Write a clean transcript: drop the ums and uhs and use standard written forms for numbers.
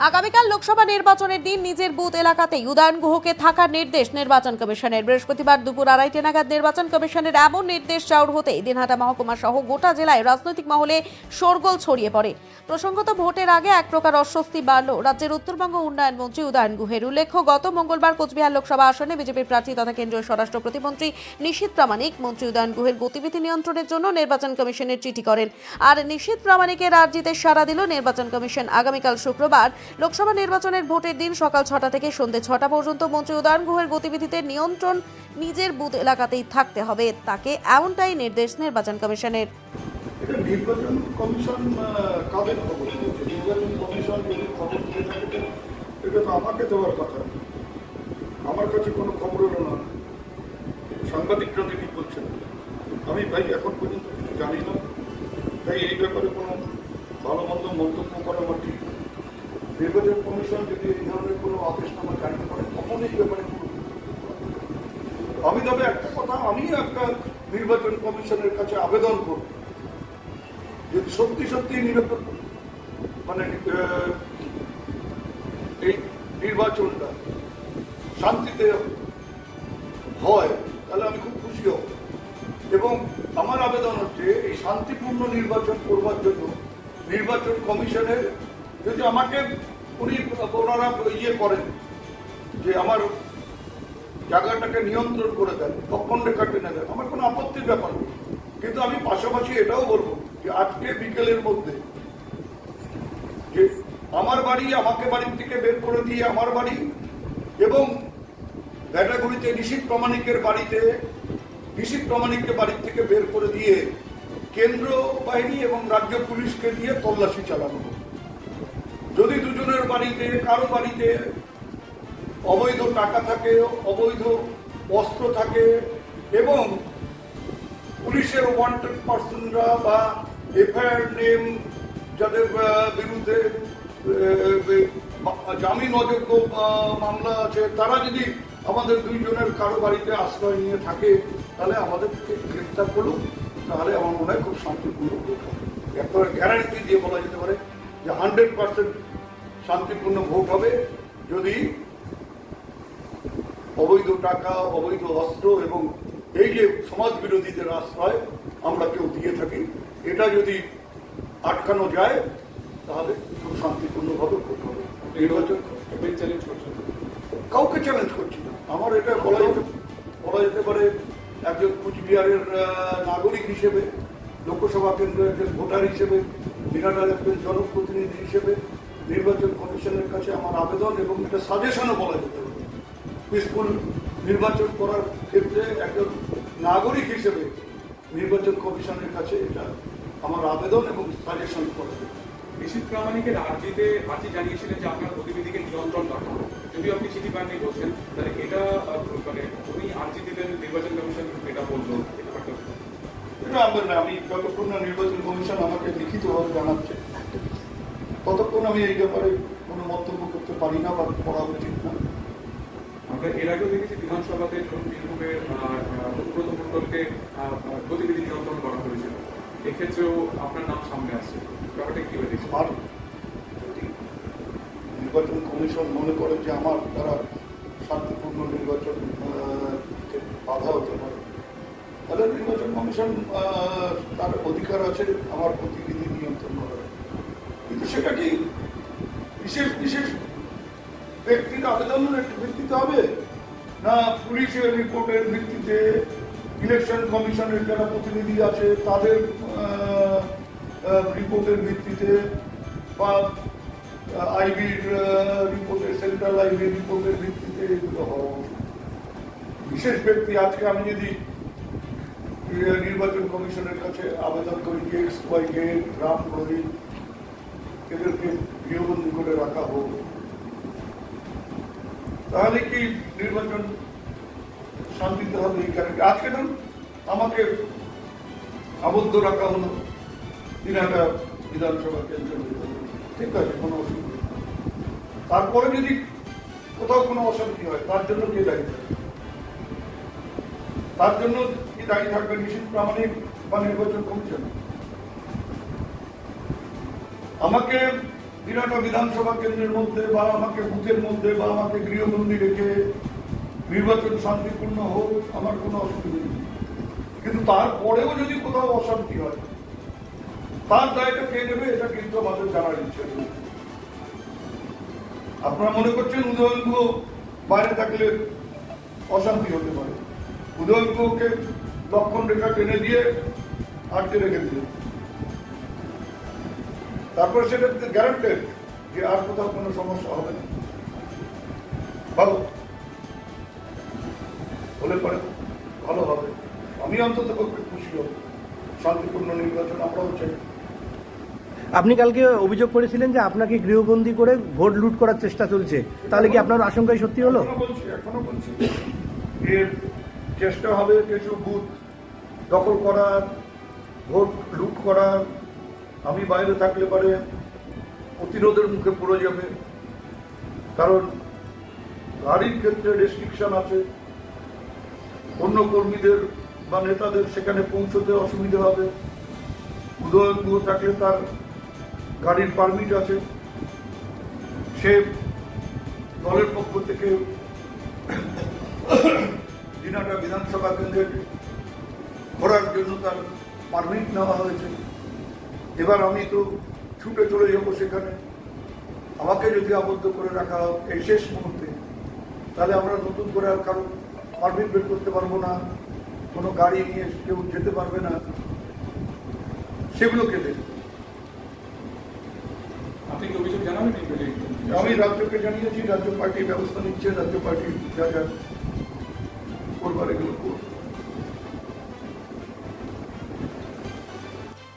আগামীকাল লোকসভা নির্বাচনের দিন নিজের বুথ এলাকাতেই উদয়ন গুহকে থাকার নির্দেশ নির্বাচন কমিশনের। বৃহস্পতিবার দুপুর 2:30 নাগাদ নির্বাচন কমিশনের এমন নির্দেশ চাউর হতেই দিনহাটা মহকুমা সহ গোটা জেলায় রাজনৈতিক মহলে শোরগোল ছড়িয়ে পড়ে। প্রসঙ্গত ভোটের আগে এক প্রকার অস্বস্তি বাড়ল রাজ্যের উত্তরবঙ্গ উন্নয়ন মন্ত্রী উদয়ন গুহের। উল্লেখ্য, গত মঙ্গলবার কোচবিহার লোকসভা আসনে বিজেপির প্রার্থী তথা কেন্দ্রীয় স্বরাষ্ট্র প্রতিমন্ত্রী নিশীথ প্রামাণিক মন্ত্রী উদয়ন গুহের গতিবিধি নিয়ন্ত্রণের জন্য নির্বাচন কমিশনের চিঠি করেন। আর নিশীথ প্রামাণিকের আর্জিতে সাড়া দিল নির্বাচন কমিশন। আগামীকাল শুক্রবার লোকসভা নির্বাচনের ভোটের দিন সকাল 6টা থেকে সন্ধ্যে 6টা পর্যন্ত মন্ত্রী উদয়ন গুহের গতিবিধিতে নিয়ন্ত্রণ নিজের বুথ এলাকাতেই থাকতে হবে, তাকে এমনটাই নির্দেশ নির্বাচন কমিশনের। এটা নির্বাচন কমিশন কাদের খবর? নির্বাচন কমিশন যদি খবর দিয়ে থাকে এটা তো আমাকে দেওয়ার কথা। আমার কাছে কোনো খবর হলো না। সাংবাদিকরা কি বলছেন আমি ভাই এখন পর্যন্ত কিছু জানি না, তাই এই ব্যাপারে কোনো ভালো মন্দ মন্তব্য করা আমার ঠিক না। নির্বাচন কমিশন যদি এই ধরনের কোনো আদেশনামা জারি করে তখন এই ব্যাপারে আমি তবে একটা কথা, আমি একটা নির্বাচন কমিশনের কাছে আবেদন করব, যদি সত্যি সত্যি মানে এই নির্বাচনটা শান্তিতে হয় তাহলে আমি খুব খুশি হব। এবং আমার আবেদন হচ্ছে এই শান্তিপূর্ণ নির্বাচন করবার জন্য নির্বাচন কমিশনের যদি আমাকে ওনারা করেন যে আমার জায়গাটাকে নিয়ন্ত্রণ করে দেন, অক্ষণরেখা টেনে দেন, আমার কোনো আপত্তির ব্যাপার নেই। কিন্তু আমি পাশাপাশি এটাও বলবো যে আজকে বিকেলের মধ্যে যে আমার বাড়ি আমাকে বাড়ির থেকে বের করে দিয়ে আমার বাড়ি এবং ভ্যাটাগুড়িতে নিশীথ প্রামাণিকের বাড়ির থেকে বের করে দিয়ে কেন্দ্র বাহিনী এবং রাজ্য পুলিশকে দিয়ে তল্লাশি চালানো। যদি দুজনের বাড়িতে কারো বাড়িতে অবৈধ টাকা থাকে, অবৈধ অস্ত্র থাকে এবং পুলিশের ওয়ান্টেড পার্সনরা বা এফআইআর নেম যাদের বিরুদ্ধে জামিন অযোগ্য মামলা আছে, তারা যদি আমাদের দুইজনের কারো বাড়িতে আশ্রয় নিয়ে থাকে তাহলে আমাদেরকে গ্রেপ্তার করুক, তাহলে আমার মনে হয় খুব শান্তিপূর্ণ ভোট হবে। একবারে গ্যারান্টি দিয়ে বলা যেতে পারে যে 100% শান্তিপূর্ণ ভোট হবে যদি অবৈধ টাকা, অবৈধ অস্ত্র এবং এই যে সমাজ বিরোধীদের আশ্রয় আমরা কেউ দিয়ে থাকি, এটা যদি আটকানো যায় তাহলে খুব শান্তিপূর্ণভাবে ভোট হবে। নির্বাচন কাউকে চ্যালেঞ্জ করছি না। আমার এটা বলা যেতে পারে একজন কুচবিহারের নাগরিক হিসেবে, লোকসভা কেন্দ্রের একজন ভোটার হিসেবে, দিনহাটার একজন জনপ্রতিনিধি হিসেবে নির্বাচন কমিশনের কাছে আমার আবেদন এবং এটা সাজেশনও বলা যেতে পারে। পিসফুল নির্বাচন করার ক্ষেত্রে একজন নাগরিক হিসেবে নির্বাচন কমিশনের কাছে এটা আমার আবেদন এবং সাজেশন করা যেতে পারে। নিশীথ প্রামাণিকের আর্জি জানিয়েছিলেন যে আপনার গতিবিধিকে নিয়ন্ত্রণ রাখা। যদি আপনি চিঠি পাননি বলছেন, তাহলে এটা মানে উনি আর্জি দিলেন, নির্বাচন কমিশন এটা বললো, এটা আমি যতক্ষণ না নির্বাচন কমিশন আমাকে লিখিতভাবে জানাচ্ছে ততক্ষণ আমি এই ব্যাপারে কোনো মন্তব্য করতে পারি না বা করা উচিত না। আমরা এর আগেও দেখেছি বিধানসভাতে বীরভূমের অনুব্রত মণ্ডলকে গতিবিধি নিয়ন্ত্রণ করা হয়েছিল, এক্ষেত্রেও আপনার নাম সামনে আসছে, ব্যাপারটা কি হয়ে দেখছে? যদি নির্বাচন কমিশন মনে করে যে আমার দ্বারা শান্তিপূর্ণ নির্বাচন বাধা হতে পারে তাহলে নির্বাচন কমিশন তার অধিকার আছে আমার গতিবিধি নিয়ন্ত্রণ করার। কিন্তু সেটা কি বিশেষ বিশেষ ব্যক্তির আবেদনের ভিত্তিতে হবে না পুলিশের রিপোর্টের ভিত্তিতে, ইলেকশন কমিশনের যারা প্রতিনিধি আছে তাদের রিপোর্টের ভিত্তিতে বা আইবির রিপোর্টের, সেন্ট্রাল আইবির রিপোর্টের ভিত্তিতে এগুলো হওয়া বিশেষ ব্যক্তি। আজকে আমি যদি নির্বাচন কমিশনের কাছে আবেদন করি যে XYZ রাম রোহিত এদেরকে গৃহবন্দী করে রাখা হোক, তাহলে কি নির্বাচন শান্তিতে হবে? এই কারণে আজকে ধরুন আমাকে আবদ্ধ রাখা হলো দিনহাটা বিধানসভা কেন্দ্রের ভিতরে, ঠিক আছে, কোনো অসুবিধা। তারপরে যদি কোথাও কোনো অশান্তি হয় তার জন্য কে দায়ী থাকবে? তার জন্য কি দায়ী থাকবে নিশীথ প্রামাণিক বা নির্বাচন কমিশন? আমাকে দিনাটা বিধানসভা কেন্দ্রের মধ্যে বা আমাকে বুথের মধ্যে বা আমাকে গৃহবন্দী রেখে নির্বাচন শান্তিপূর্ণ হোক, আমার কোনো অসুবিধা নেই। কিন্তু তারপরেও যদি কোথাও অশান্তি হয়, তার দায়টা কে নেবে, এটা কিন্তু আমাদের জানার ইচ্ছে নেই। আপনারা মনে করছেন উদয়ন গুহ বাইরে থাকলে অশান্তি হতে পারে, উদয়ন গুহকে লক্ষণ রেখা টেনে দিয়ে আটকে রেখে দিল, তারপরে সেটা গ্যারান্টেড যে আর কোথাও কোনো সমস্যা হবে না। ভালো হলে পরে ভালো হবে, আমি অন্তত পক্ষে খুশি হব। শান্তিপূর্ণ নির্বাচন আমরাও চাই। আপনি কালকে অভিযোগ করেছিলেন যে আপনাকে গৃহবন্দী করে ভোট লুট করার চেষ্টা চলছে, তাহলে কি আপনার আশঙ্কাই সত্যি হলো? এখনো বলছি এর চেষ্টা হবে কিছু বুথ দখল করার, ভোট লুট করার। আমি বাইরে থাকলে পারে প্রতিরোধের মুখে পড়ে যাবে, কারণ গাড়ির ক্ষেত্রে রেস্ট্রিকশন আছে, অন্য কর্মীদের বা নেতাদের সেখানে পৌঁছতে অসুবিধা হবে। উদয়ন গুহ থাকলে তার গাড়ির পারমিট আছে, সে দলের পক্ষ থেকে দিনাটা বিধানসভা কেন্দ্রের ঘোরার জন্য তার পারমিট নেওয়া হয়েছে। এবার আমি তো ছুটে চলে যাবো সেখানে, আমাকে যদি আবদ্ধ করে রাখা হোক এই শেষ মুহূর্তে, তাহলে আমরা নতুন করে আর কারো পারমিট বের করতে পারবো না, কোনো গাড়ি নিয়ে কেউ যেতে পারবে না, সেগুলো কেটে আপনি কি অভিযোগ জানাবেন? আমি রাজ্যকে জানিয়েছি, রাজ্য পার্টি ব্যবস্থা নিচ্ছে, রাজ্য পার্টি যা যা করবার এগুলো করবে।